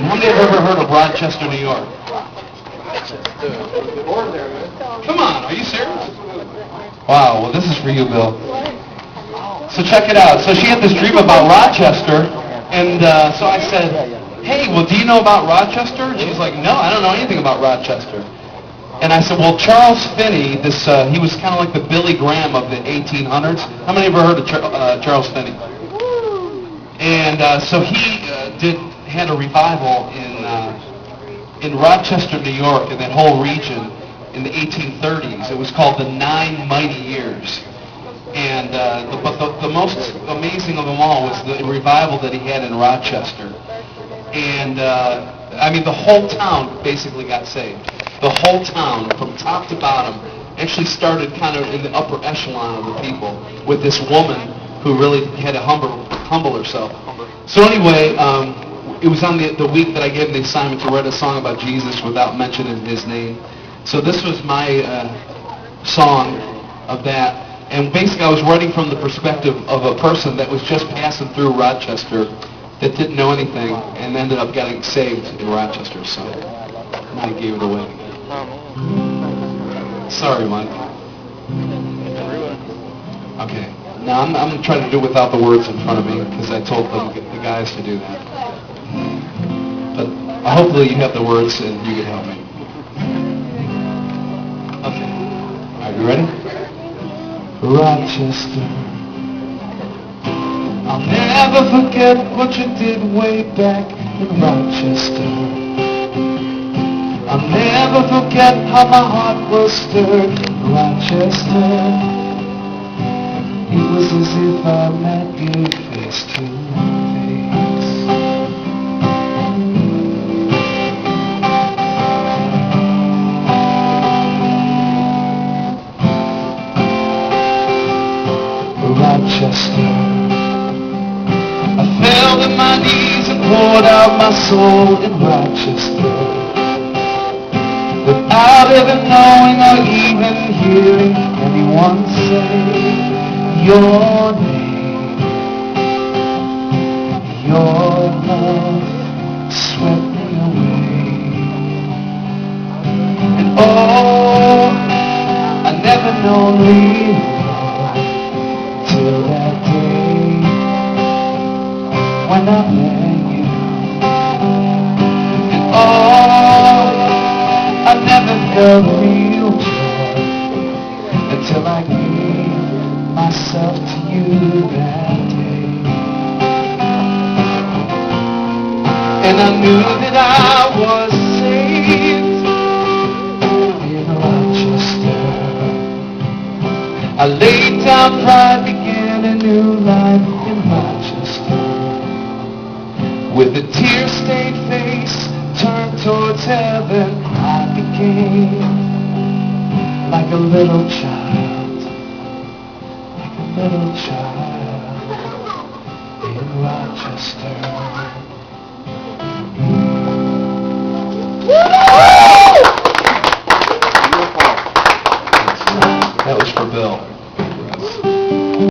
How many have ever heard of Rochester, New York? Come on, are you serious? Wow, well, this is for you, Bill. So check it out. So she had this dream about Rochester, and so I said, hey, well, do you know about Rochester? And she's like, no, I don't know anything about Rochester. And I said, well, Charles Finney, he was kind of like the Billy Graham of the 1800s. How many ever heard of Charles Finney? And so he had a revival in Rochester, New York, and that whole region in the 1830s. It was called the 9 Mighty Years. And but the most amazing of them all was the revival that he had in Rochester. And I mean, the whole town basically got saved. The whole town, from top to bottom, actually started kind of in the upper echelon of the people with this woman who really had to humble herself. So anyway, it was on the week that I gave him the assignment to write a song about Jesus without mentioning his name. So this was my song of that. And basically I was writing from the perspective of a person that was just passing through Rochester that didn't know anything and ended up getting saved in Rochester. So I gave it away. Sorry, Mike. Okay. Now I'm going to try to do it without the words in front of me because I told the guys to do that. But hopefully you have the words and you can help me. Okay. Are you ready? Rochester, I'll never forget what you did way back in Rochester. I'll never forget how my heart was stirred in Rochester. It was as if I met you face to face. Rochester, I fell to my knees and poured out my soul in Rochester, without ever knowing or even hearing anyone say your name. Your love swept me away, and oh, I never known real till that day when I met you. And oh, I never felt real joy until I gave myself to you that day. And I knew that I was saved in Rochester. I laid down pride, began a new life in Rochester. With a tear-stained face turned towards heaven, I became like a little child, like a little child in Rochester.